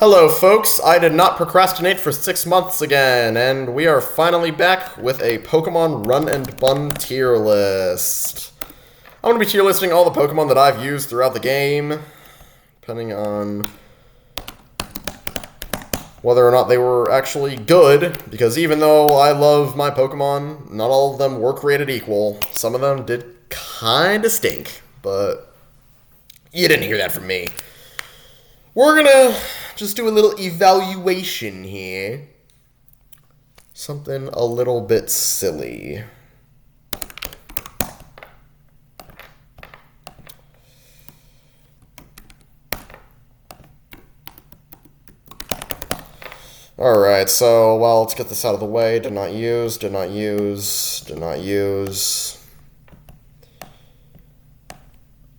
Hello folks, I did not procrastinate for 6 months again, and we are finally back with a Pokemon Run and Bun tier list. I'm going to be tier listing all the Pokemon that I've used throughout the game, depending on whether or not they were actually good, because even though I love my Pokemon, not all of them were created equal. Some of them did kinda stink, but you didn't hear that from me. We're gonna just do a little evaluation here. Something a little bit silly. Alright, so, well, let's get this out of the way. Did not use, did not use, did not use.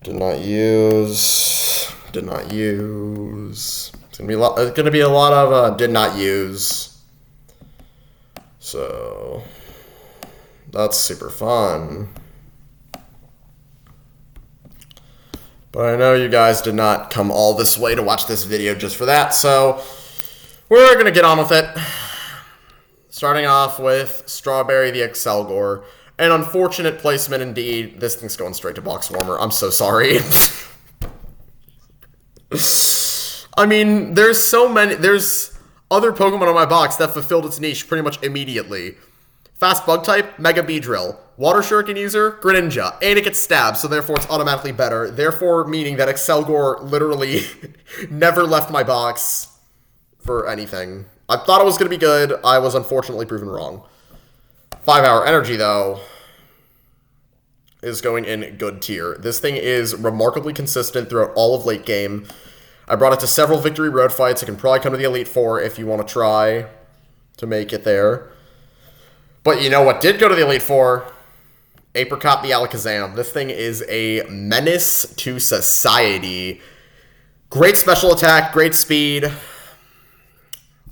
Did not use, did not use. It's gonna be a lot of did not use. So that's super fun. But I know you guys did not come all this way to watch this video just for that, so we're gonna get on with it. Starting off with Strawberry the Excelgor. An unfortunate placement indeed. This thing's going straight to box warmer. I'm so sorry. I mean, there's other Pokemon on my box that fulfilled its niche pretty much immediately. Fast Bug type, Mega Beedrill. Water Shuriken user, Greninja. And it gets stabbed, so therefore it's automatically better. Therefore meaning that Excelgor literally never left my box for anything. I thought it was going to be good. I was unfortunately proven wrong. 5-hour Energy, though, is going in good tier. This thing is remarkably consistent throughout all of late game. I brought it to several Victory Road fights. It can probably come to the Elite Four if you want to try to make it there. But you know what did go to the Elite Four? Apricot the Alakazam. This thing is a menace to society. Great special attack, great speed.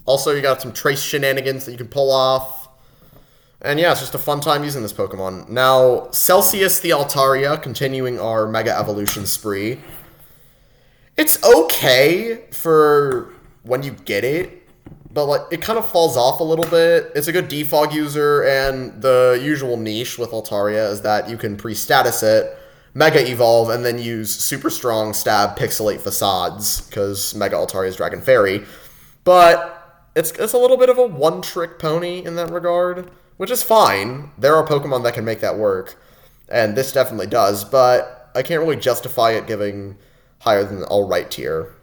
Also, you got some trace shenanigans that you can pull off. And yeah, it's just a fun time using this Pokemon. Now, Celsius the Altaria, continuing our Mega Evolution spree. It's okay for when you get it, but like it kind of falls off a little bit. It's a good defog user, and the usual niche with Altaria is that you can pre-status it, Mega Evolve, and then use Super Strong, Stab, Pixelate Facades, because Mega Altaria is Dragon Fairy. But it's a little bit of a one-trick pony in that regard, which is fine. There are Pokemon that can make that work, and this definitely does, but I can't really justify it giving higher than the alright tier.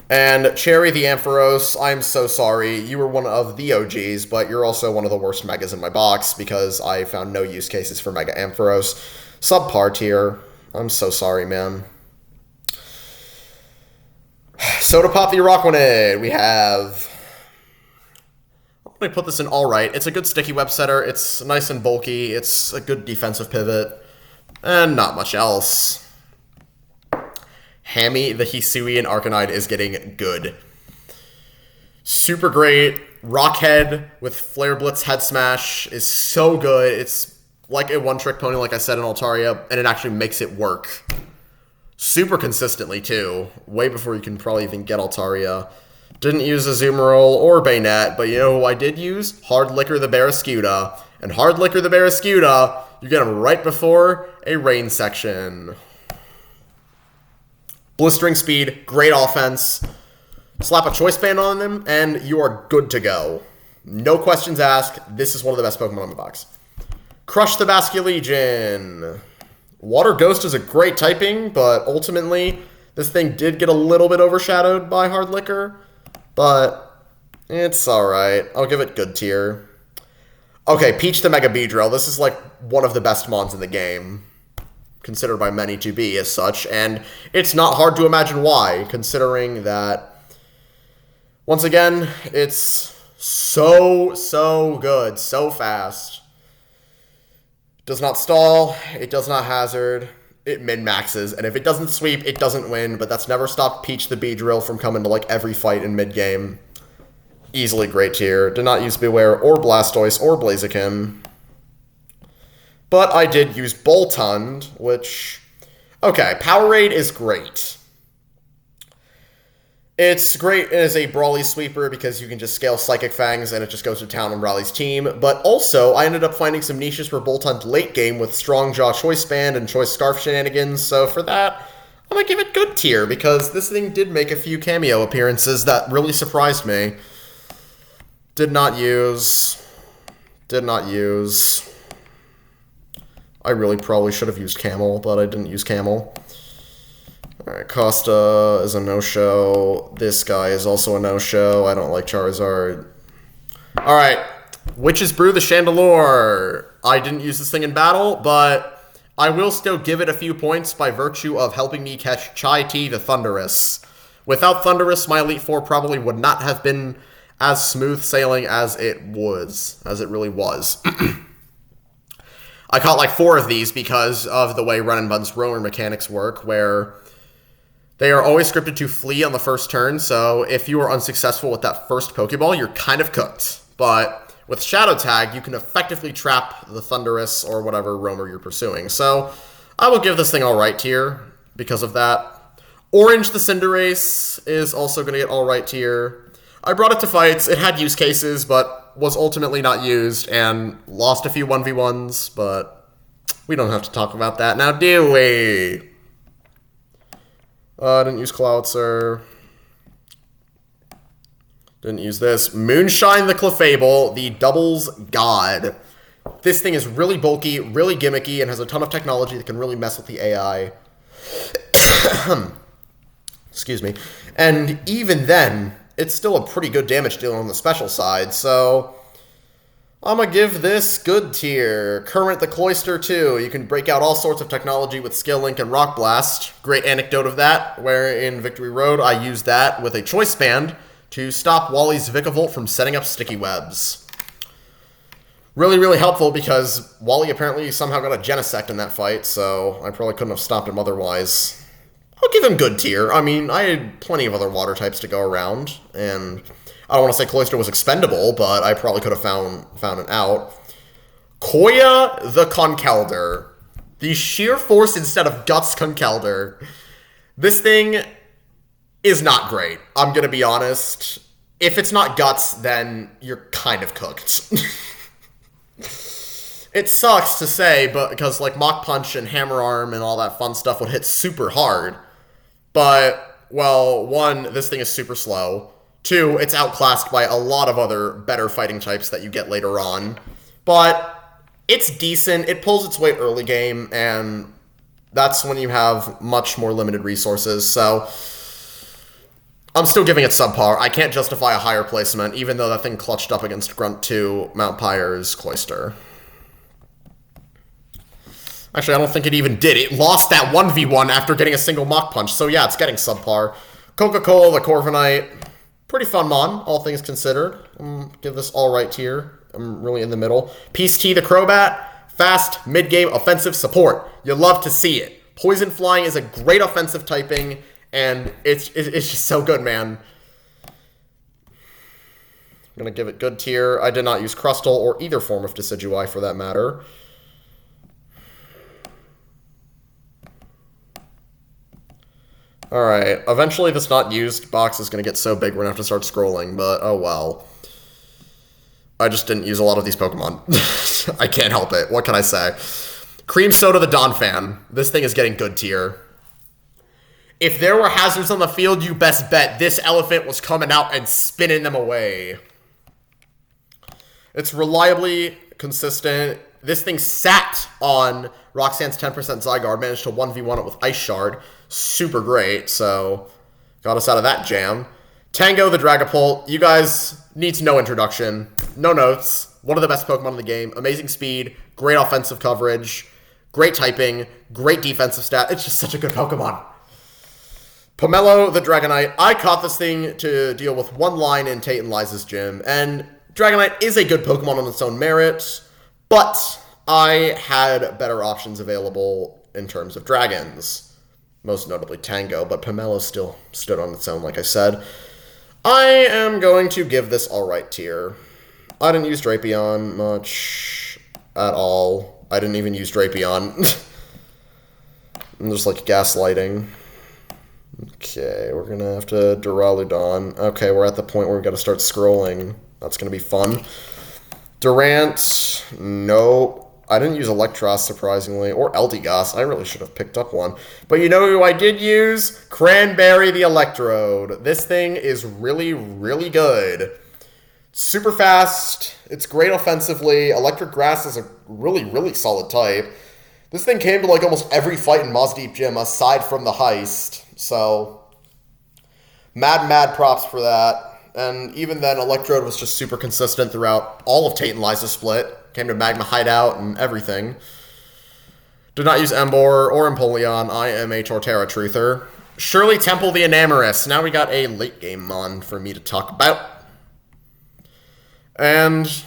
And Cherry the Ampharos, I'm so sorry. You were one of the OGs, but you're also one of the worst Megas in my box because I found no use cases for Mega Ampharos. Subpar tier. I'm so sorry, man. Soda Pop the Araquanid. We have... Let me put this in alright. It's a good sticky web setter. It's nice and bulky. It's a good defensive pivot. And not much else. Hammy the Hisuian Arcanine is getting good. Super great. Rockhead with Flare Blitz Head Smash is so good. It's like a one-trick pony, like I said in Altaria, and it actually makes it work. Super consistently, too. Way before you can probably even get Altaria. Didn't use Azumarill or Bayonet, but you know who I did use? Hard Liquor the Barraskewda. And Hard Liquor the Barraskewda, you get him right before a rain section. Blistering speed, great offense. Slap a choice band on them, and you are good to go. No questions asked. This is one of the best Pokemon in the box. Crush the Basculegion. Water Ghost is a great typing, but ultimately, this thing did get a little bit overshadowed by Hard Liquor. But it's alright. I'll give it good tier. Okay, Peach the Mega Beedrill. This is like one of the best mons in the game, considered by many to be as such, and it's not hard to imagine why, considering that, once again, it's so good, so fast. Does not stall, it does not hazard, it min-maxes, and if it doesn't sweep, it doesn't win, but that's never stopped Peach the Beedrill from coming to like every fight in mid-game. Easily great tier. Did not use Beware or Blastoise or Blaziken. But I did use Boltund, which... Okay, Powerade is great. It's great as a Brawly sweeper because you can just scale Psychic Fangs and it just goes to town on Brawly's team. But also, I ended up finding some niches for Bolt Hunt late game with Strong Jaw Choice Band and Choice Scarf shenanigans. So for that, I'm going to give it good tier because this thing did make a few cameo appearances that really surprised me. Did not use. I really probably should have used Camel, but I didn't use Camel. Alright, Costa is a no-show. This guy is also a no-show. I don't like Charizard. Alright, Witch's Brew the Chandelure. I didn't use this thing in battle, but I will still give it a few points by virtue of helping me catch Chai Tea the Thundurus. Without Thundurus, my Elite Four probably would not have been as smooth sailing as it really was. I caught like 4 of these because of the way Run and Bun's roamer mechanics work, where they are always scripted to flee on the first turn, so if you are unsuccessful with that first Pokeball, you're kind of cooked. But with Shadow Tag, you can effectively trap the Thundurus or whatever roamer you're pursuing. So I will give this thing alright tier because of that. Orange the Cinderace is also going to get alright tier. I brought it to fights. It had use cases, but was ultimately not used and lost a few 1v1s, but we don't have to talk about that now, do we? I didn't use Cloudser. Didn't use this. Moonshine the Clefable, the Doubles God. This thing is really bulky, really gimmicky, and has a ton of technology that can really mess with the AI. Excuse me. And even then, it's still a pretty good damage dealer on the special side, so I'm gonna give this good tier. Current the Cloyster too. You can break out all sorts of technology with Skill Link and Rock Blast. Great anecdote of that, where in Victory Road I used that with a Choice Band to stop Wally's Vikavolt from setting up sticky webs. Really, really helpful because Wally apparently somehow got a Genesect in that fight, so I probably couldn't have stopped him otherwise. I'll give him good tier. I mean, I had plenty of other water types to go around, and I don't want to say Cloyster was expendable, but I probably could have found it out. Koya the Conkeldurr. The sheer force instead of guts Conkeldurr. This thing is not great. I'm going to be honest. If it's not guts, then you're kind of cooked. It sucks to say, but because like Mach Punch and Hammer Arm and all that fun stuff would hit super hard. But, well, 1, this thing is super slow. 2, it's outclassed by a lot of other better fighting types that you get later on. But it's decent. It pulls its weight early game, and that's when you have much more limited resources. So I'm still giving it subpar. I can't justify a higher placement, even though that thing clutched up against Grunt 2, Mount Pyre's Cloyster. Actually, I don't think it even did. It lost that 1v1 after getting a single Mach Punch, so yeah, it's getting subpar. Coca-Cola, the Corviknight. Pretty fun mon, all things considered. Give this alright tier. I'm really in the middle. Peace Tea the Crobat. Fast, mid-game, offensive support. You love to see it. Poison Flying is a great offensive typing, and it's just so good, man. I'm going to give it good tier. I did not use Crustle or either form of Decidueye for that matter. Alright, eventually this not used box is going to get so big we're going to have to start scrolling, but oh well. I just didn't use a lot of these Pokemon. I can't help it. What can I say? Cream Soda the Donphan. This thing is getting good tier. If there were hazards on the field, you best bet this elephant was coming out and spinning them away. It's reliably consistent. This thing sat on Roxanne's 10% Zygarde, managed to 1v1 it with Ice Shard. Super great, so got us out of that jam. Tango the Dragapult. You guys needs no introduction. No notes. One of the best Pokemon in the game. Amazing speed, great offensive coverage, great typing, great defensive stat. It's just such a good Pokemon. Pomelo the Dragonite. I caught this thing to deal with one line in Tate and Liza's gym, and Dragonite is a good Pokemon on its own merit, but I had better options available in terms of dragons. Most notably Tango, but Pomelo still stood on its own, like I said. I am going to give this alright tier. I didn't use Drapion much at all. I didn't even use Drapion. I'm just like gaslighting. Okay, we're gonna have to Duraludon. Okay, we're at the point where we've got to start scrolling. That's gonna be fun. Durant, no. I didn't use Electros, surprisingly, or Eldegoss. I really should have picked up one. But you know who I did use? Cranberry the Electrode. This thing is really, really good. Super fast. It's great offensively. Electric Grass is a really, really solid type. This thing came to like almost every fight in Moss Deep Gym aside from the heist. So, mad props for that. And even then, Electrode was just super consistent throughout all of Tate and Liza Split. Came to Magma Hideout and everything. Did not use Emboar or Empoleon. I am a Torterra truther. Shirley Temple the Enamorous. Now we got a late game mon for me to talk about. And,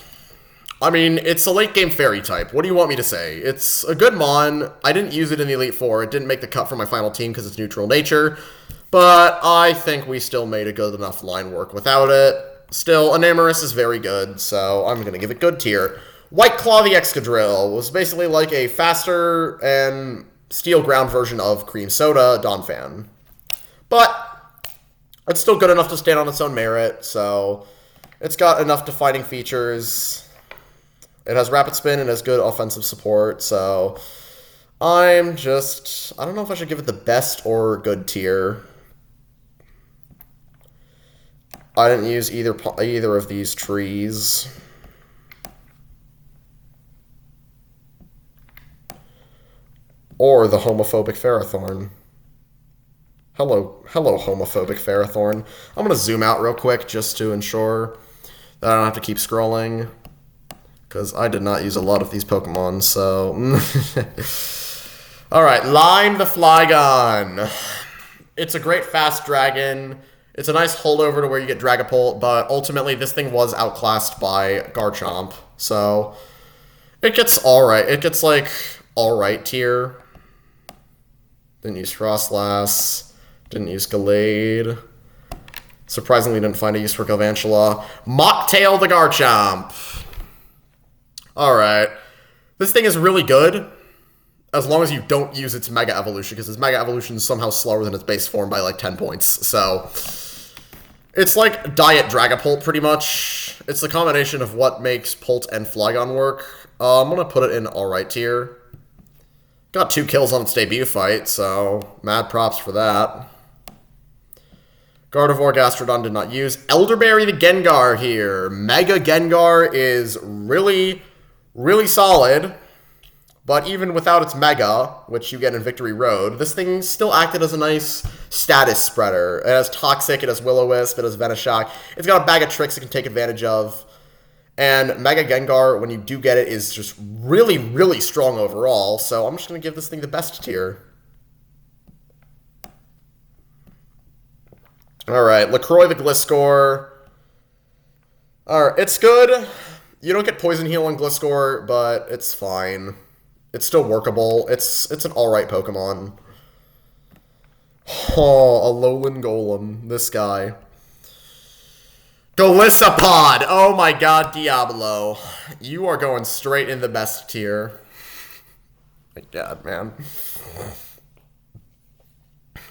I mean, it's a late game fairy type. What do you want me to say? It's a good mon. I didn't use it in the Elite Four. It didn't make the cut for my final team because it's neutral nature. But I think we still made a good enough line work without it. Still, Enamorous is very good, so I'm going to give it good tier. White Claw the Excadrill was basically like a faster and steel ground version of Cream Soda Donphan. But it's still good enough to stand on its own merit, so it's got enough defining features. It has rapid spin and has good offensive support, so I don't know if I should give it the best or good tier. I didn't use either of these trees. Or the homophobic Ferrothorn. Hello, homophobic Ferrothorn. I'm going to zoom out real quick just to ensure that I don't have to keep scrolling. Because I did not use a lot of these Pokemon, so... Alright, Lime the Flygon. It's a great fast dragon. It's a nice holdover to where you get Dragapult, but ultimately this thing was outclassed by Garchomp. So, it gets alright. It gets, like, alright tier. Didn't use Frostlass. Didn't use Gallade. Surprisingly didn't find a use for Galvantula. Mocktail the Garchomp. Alright. This thing is really good, as long as you don't use its Mega Evolution, because its Mega Evolution is somehow slower than its base form by like 10 points. So, it's like Diet Dragapult, pretty much. It's the combination of what makes Pult and Flygon work. I'm going to put it in alright tier. Got 2 kills on its debut fight, so mad props for that. Gardevoir, Gastrodon did not use. Elderberry the Gengar here. Mega Gengar is really, really solid. But even without its Mega, which you get in Victory Road, this thing still acted as a nice status spreader. It has Toxic, it has Will-O-Wisp, it has Venoshock. It's got a bag of tricks it can take advantage of. And Mega Gengar, when you do get it, is just really, really strong overall. So I'm just going to give this thing the best tier. Alright, LaCroix the Gliscor. Alright, it's good. You don't get Poison Heal on Gliscor, but it's fine. It's still workable. It's an alright Pokemon. Oh, a Alolan Golem. This guy. Golisopod! Oh my god, Diablo. You are going straight in the best tier. My god, man.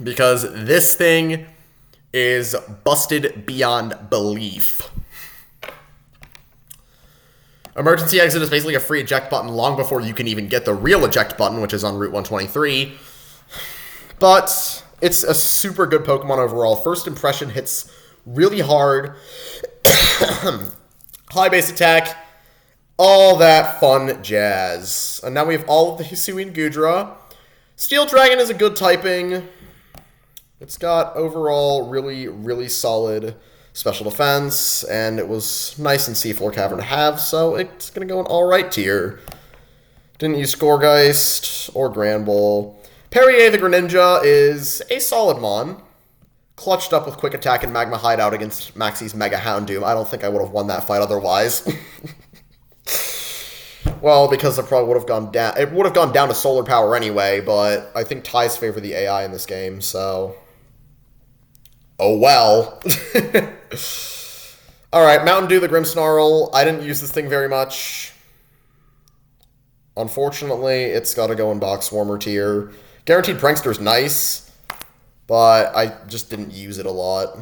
Because this thing is busted beyond belief. Emergency Exit is basically a free eject button long before you can even get the real eject button, which is on Route 123. But it's a super good Pokemon overall. First impression hits really hard. High base attack. All that fun jazz. And now we have all of the Hisui and Gudra. Steel Dragon is a good typing. It's got overall really, really solid special defense, and it was nice in Seafloor Cavern to have, so it's going to go an alright tier. Didn't use Scoregeist or Granbull. Perrier the Greninja is a solid mon. Clutched up with Quick Attack and Magma Hideout against Maxie's Mega Houndoom. I don't think I would have won that fight otherwise. Well, because it probably would have gone down. It would have gone down to Solar Power anyway, but I think ties favor the AI in this game, so... Oh well. Alright, Mountain Dew the Grimmsnarl. I didn't use this thing very much. Unfortunately, it's got to go in Box Warmer tier. Guaranteed Prankster's nice, but I just didn't use it a lot.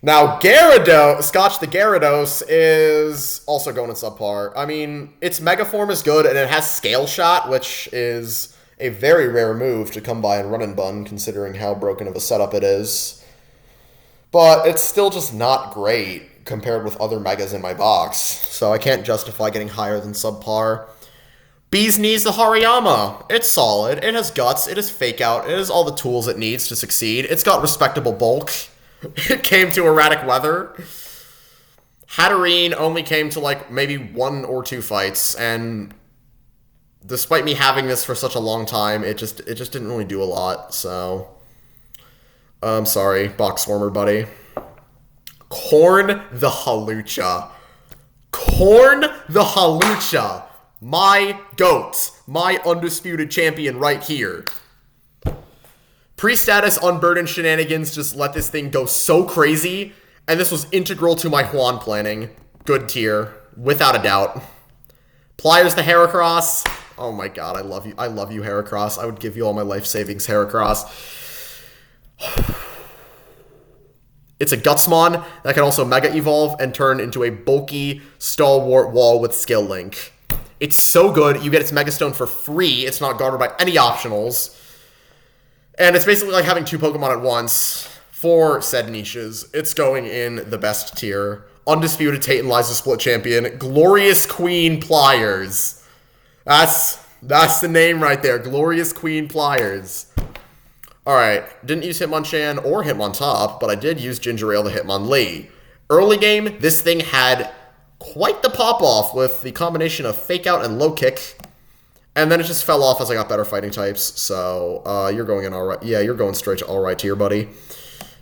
Now, Gyarados, Scotch the Gyarados is also going in subpar. I mean, its Mega Form is good, and it has Scale Shot, which is a very rare move to come by in Run and Bun, considering how broken of a setup it is. But it's still just not great compared with other Megas in my box, so I can't justify getting higher than subpar. Bee's Knees the Hariyama. It's solid, it has Guts, it has Fake Out, it has all the tools it needs to succeed. It's got respectable bulk. It came to erratic weather. Hatterene only came to like maybe 1 or 2 fights, and despite me having this for such a long time, it just didn't really do a lot. So I'm sorry, Box Swarmer buddy. Corn the Halucha. Corn the Halucha. My GOAT. My undisputed champion right here. Pre-status Unburdened shenanigans just let this thing go so crazy, and this was integral to my Juan planning. Good tier, without a doubt. Pliers the Heracross. Oh my god, I love you. I love you, Heracross. I would give you all my life savings, Heracross. It's a Gutsmon that can also Mega Evolve and turn into a bulky, stalwart wall with Skill Link. It's so good. You get its Mega Stone for free. It's not guarded by any optionals. And it's basically like having 2 Pokemon at once for said niches. It's going in the best tier. Undisputed Tate and Liza Split Champion. Glorious Queen Pliers. That's the name right there. Glorious Queen Pliers. Alright, didn't use Hitmonchan or Hitmontop, but I did use Ginger Ale the Hitmonlee. Early game, this thing had quite the pop-off with the combination of Fake Out and Low Kick. And then it just fell off as I got better fighting types, so you're going in alright. Yeah, you're going straight to alright tier, buddy.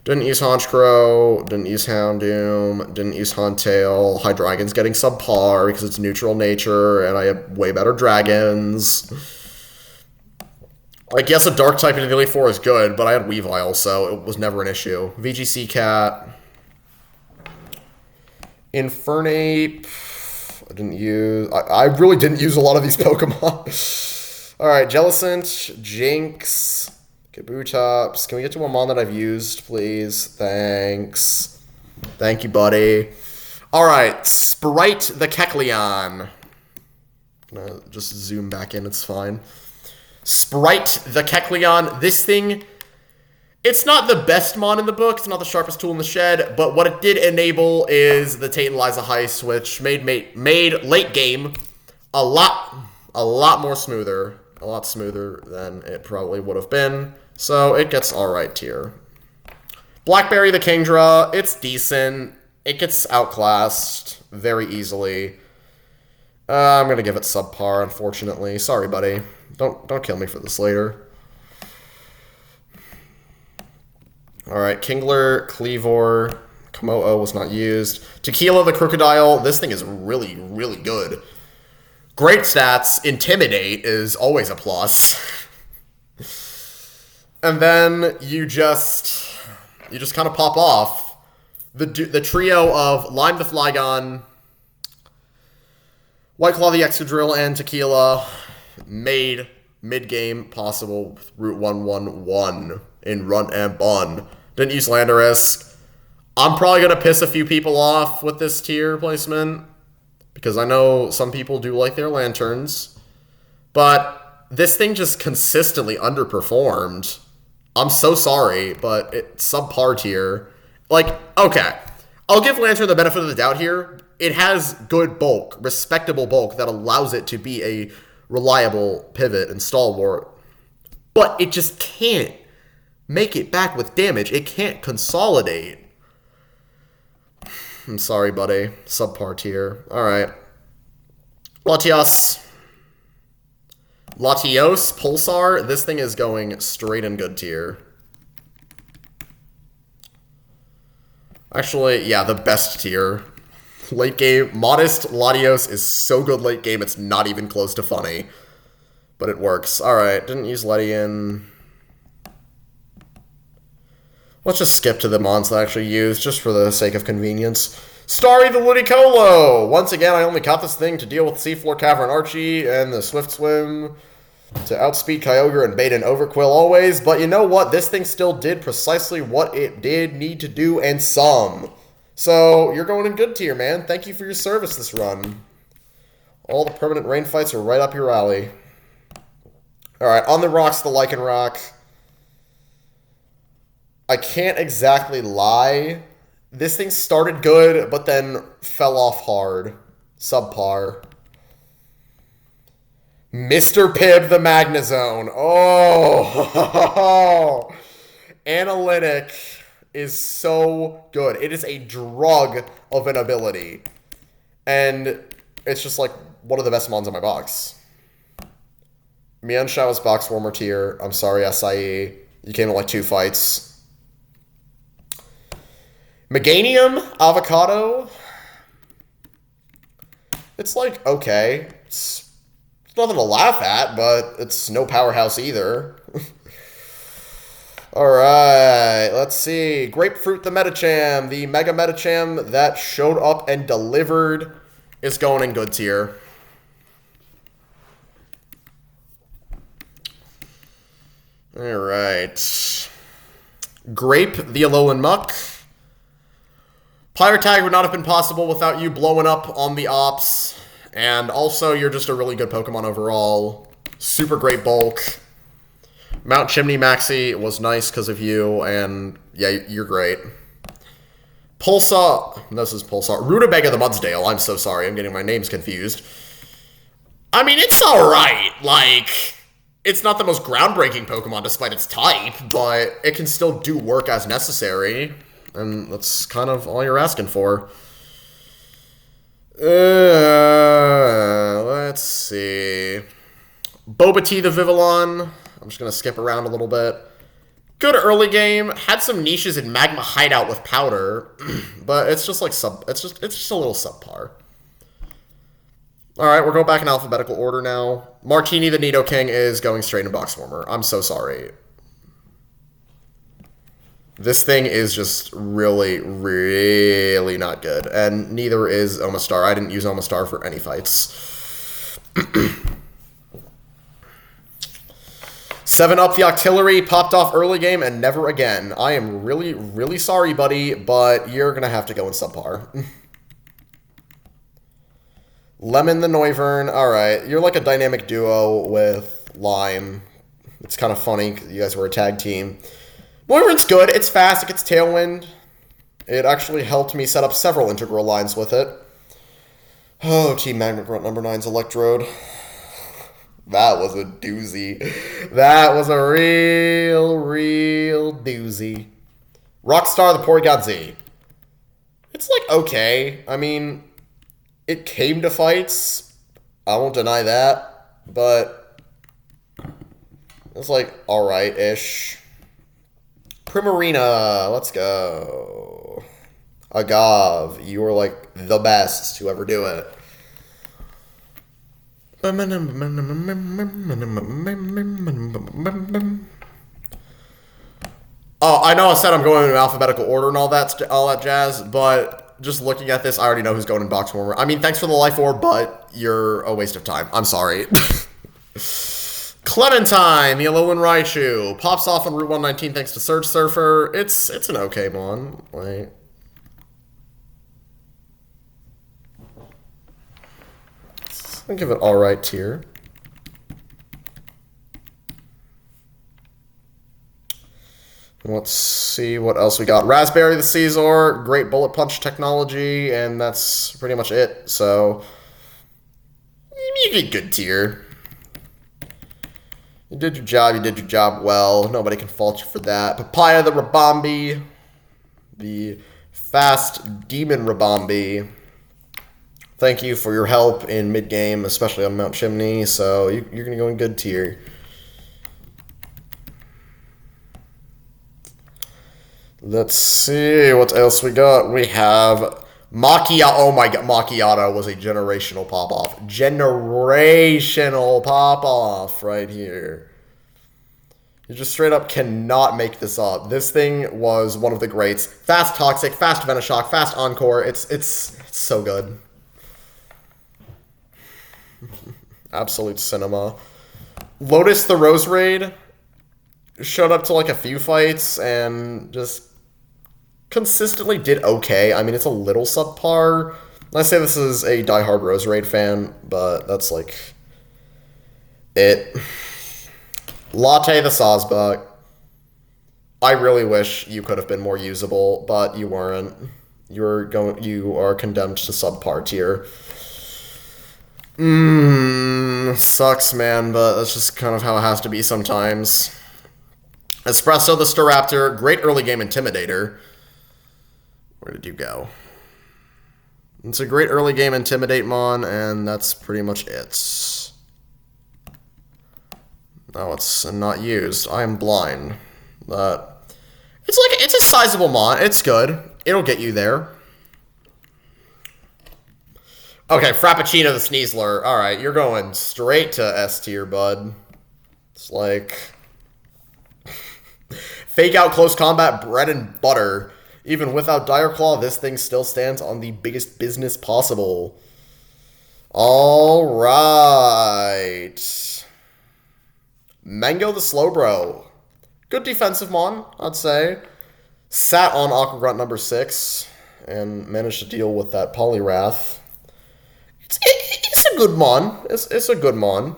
Didn't use Honchkrow, didn't use Houndoom, didn't use Huntail. Hydreigon's getting subpar because it's neutral nature, and I have way better dragons. I guess a dark type in the Elite Four is good, but I had Weavile, so it was never an issue. VGC Cat. Infernape. I didn't use... I really didn't use a lot of these Pokemon. Alright, Jellicent, Jinx, Kabutops. Can we get to a mon that I've used, please? Thanks. Thank you, buddy. Alright, Sprite the Kecleon. I'm gonna just zoom back in, it's fine. Sprite the Kecleon. This thing, it's not the best mon in the book. It's not the sharpest tool in the shed. But what it did enable is the Tate and Liza heist, which made late game a lot more smoother. A lot smoother than it probably would have been. So it gets alright tier. Blackberry the Kingdra. It's decent. It gets outclassed very easily. I'm going to give it subpar, unfortunately. Sorry, buddy. Don't kill me for this later. Alright, Kingler, Cleavor, Komo-o was not used. Tequila the Crocodile, this thing is really, really good. Great stats, Intimidate is always a plus. And then you just kind of pop off. The trio of Lime the Flygon, White Claw the Excadrill, and Tequila made mid-game possible with Route 111 in Run and Bun. Didn't use Landorus. I'm probably going to piss a few people off with this tier placement, because I know some people do like their lanterns, but this thing just consistently underperformed. I'm so sorry, but it's subpar tier. Like, okay, I'll give Lantern the benefit of the doubt here. It has good bulk, respectable bulk that allows it to be a reliable pivot and stalwart, but it just can't make it back with damage. It can't consolidate. I'm sorry, buddy. Subpar tier. Alright. Latios, Pulsar. This thing is going straight in good tier. Actually, yeah, the best tier. Late game, Modest Latios is so good late game, it's not even close to funny. But it works. Alright, didn't use Ledian. Let's just skip to the mons that I actually used, just for the sake of convenience. Starry the Ludicolo! Once again, I only caught this thing to deal with Seafloor Cavern Archie and the Swift Swim. to outspeed Kyogre and bait an Overquill always, but you know what? This thing still did precisely what it did need to do and some. So you're going in good tier, man. Thank you for your service this run. All the permanent rain fights are right up your alley. Alright, on the rocks, the Lycanroc. I can't exactly lie. This thing started good, but then fell off hard. Subpar. Mr. Pibb the Magnezone. Oh! Analytic is so good. It is a drug of an ability. And it's just like one of the best mons in my box. Mienshao is box warmer tier. I'm sorry, SIE. You came in like 2 fights. Meganium, Avocado. It's like, okay. It's nothing to laugh at, but it's no powerhouse either. Alright, let's see. Grapefruit the Medicham. The Mega Medicham that showed up and delivered is going in good tier. Alright. Grape the Alolan Muck. Pirate Tag would not have been possible without you blowing up on the ops. And also, you're just a really good Pokemon overall. Super great bulk. Mount Chimney Maxi was nice because of you, and yeah, you're great. Pulsar. This is Pulsar. Rutabaga the Mudsdale. I'm so sorry. I'm getting my names confused. I mean, it's alright. Like, it's not the most groundbreaking Pokemon despite its type, but it can still do work as necessary. And that's kind of all you're asking for. Let's see. Boba-T the Vivillon. I'm just going to skip around a little bit. Good early game. Had some niches in Magma Hideout with Powder. But it's just like it's just a little subpar. Alright, we're going back in alphabetical order now. Martini the Nidoking is going straight in Box Warmer. I'm so sorry. This thing is just really, really not good. And neither is Omastar. I didn't use Omastar for any fights. 7-Up the Octillery popped off early game and never again. I am really, really sorry, buddy, but you're going to have to go in subpar. Lemon the Noivern. Alright, you're like a dynamic duo with Lime. It's kind of funny. You guys were a tag team. Noivern's good. It's fast. It gets Tailwind. It actually helped me set up several integral lines with it. Oh, Team Magnet Grunt number 9's Electrode. That was a doozy. That was a real doozy. Rockstar the Porygon Z. It's like okay. I mean, it came to fights. I won't deny that. But it's like alright-ish. Primarina, let's go. Agave, you are like the best to ever do it. Oh, I know I said I'm going in alphabetical order and all that jazz, but just looking at this, I already know who's going in Box Warmer. I mean, thanks for the Life Orb, but you're a waste of time. I'm sorry. Clementine, the Alolan Raichu, pops off on Route 119 thanks to Surge Surfer. It's an okay mon. Like, I'll give it alright tier. Let's see what else we got. Raspberry the Caesar, great bullet punch technology, and that's pretty much it. So, you get good tier. You did your job well. Nobody can fault you for that. Papaya the Rabombi, the fast demon Rabombi. Thank you for your help in mid-game, especially on Mount Chimney, so you're going to go in good tier. Let's see what else we got. We have Macchiato. Oh my god, Macchiato was a generational pop-off. Generational pop-off right here. You just straight up cannot make this up. This thing was one of the greats. Fast Toxic, fast Venoshock, fast Encore. It's so good. Absolute cinema. Lotus the Rose Raid showed up to like a few fights and just consistently did okay. I mean, it's a little subpar. I say this is a diehard Rose Raid fan, but that's like it. Latte the Sawsbuck. I really wish you could have been more usable, but you weren't. You are condemned to subpar tier. Sucks, man, but that's just kind of how it has to be sometimes. Espresso the Staraptor, great early game intimidator. Where did you go? It's a great early game intimidate mon, and that's pretty much it. No, it's not used. I am blind. But it's a sizable mon. It's good. It'll get you there. Okay, Frappuccino the Sneasler. Alright, you're going straight to S tier, bud. It's like fake out close combat bread and butter. Even without Dire Claw, this thing still stands on the biggest business possible. Alright. Mango the Slowbro. Good defensive mon, I'd say. Sat on Aqua Grunt number 6 and managed to deal with that Poliwrath. It's a good mon. It's a good mon.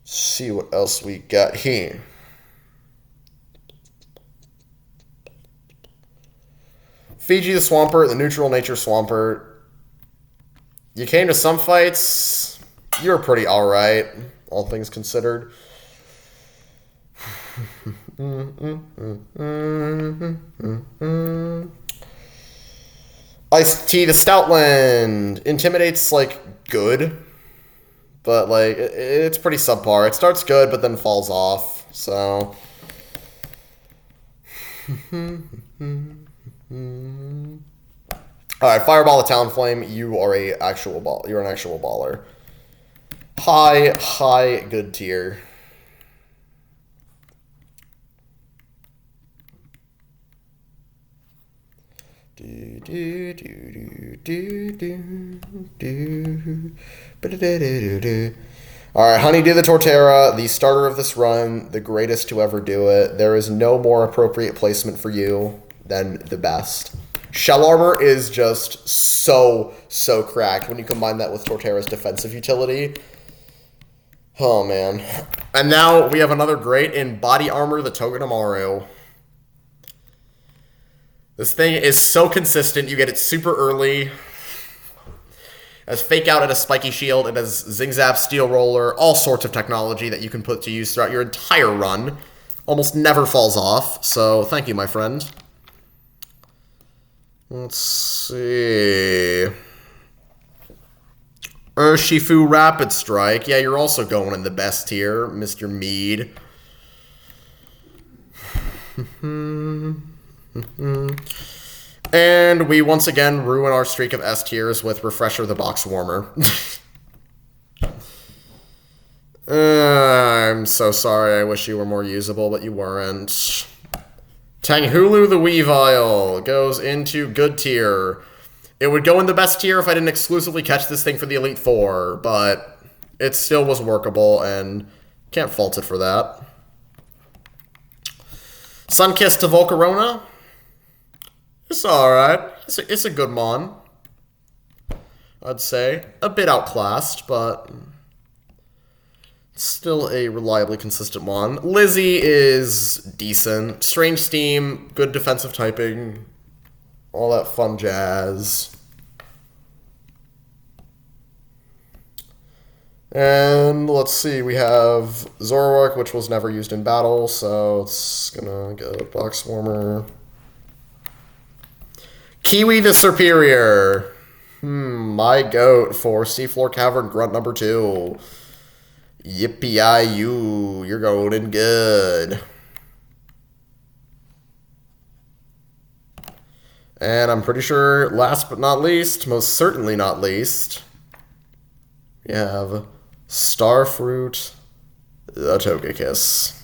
See what else we got here. Fiji the Swampert, the neutral nature Swampert. You came to some fights. You were pretty alright, all things considered. Ice Tea the Stoutland. Intimidates, like, good. But, like, it's pretty subpar. It starts good, but then falls off. So. Alright, Fireball the Talonflame. You're an actual baller. High good tier. Alright, Honeydew the Torterra, the starter of this run, the greatest to ever do it. There is no more appropriate placement for you than the best. Shell Armor is just so cracked when you combine that with Torterra's defensive utility. Oh, man. And now we have another great in Body Armor, the Togedemaru. This thing is so consistent. You get it super early. It has Fake Out, it has Spiky Shield, it has Zing Zap, Steel Roller, all sorts of technology that you can put to use throughout your entire run. Almost never falls off, so thank you, my friend. Let's see. Urshifu Rapid Strike. Yeah, you're also going in the best tier, Mr. Mead. And we once again ruin our streak of S tiers with Refresher the Box Warmer. I'm so sorry. I wish you were more usable, but you weren't. Tanghulu the Weavile goes into good tier. It would go in the best tier if I didn't exclusively catch this thing for the Elite Four, but it still was workable, and can't fault it for that. Sunkissed to Volcarona. It's alright. It's a good mon, I'd say. A bit outclassed, but still a reliably consistent mon. Lizzie is decent. Strange Steam, good defensive typing, all that fun jazz. And let's see, we have Zoroark, which was never used in battle, so it's gonna go Box Warmer. Kiwi the Superior. My goat for Seafloor Cavern Grunt number 2. Yippee-yi-you, you're going in good. And I'm pretty sure, last but not least, most certainly not least, we have Starfruit the Togekiss.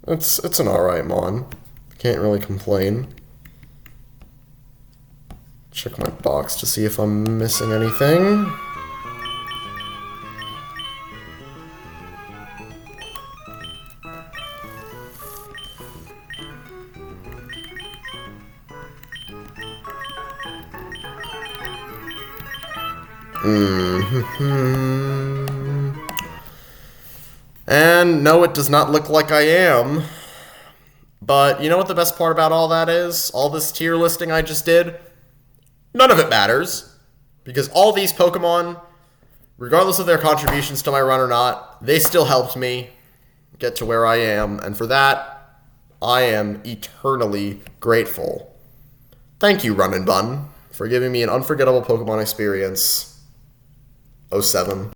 It's an alright mon. Can't really complain. Check my box to see if I'm missing anything. And no, it does not look like I am. But you know what the best part about all that is? All this tier listing I just did? None of it matters. Because all these Pokemon, regardless of their contributions to my run or not, they still helped me get to where I am. And for that, I am eternally grateful. Thank you, Run and Bun, for giving me an unforgettable Pokemon experience. 07.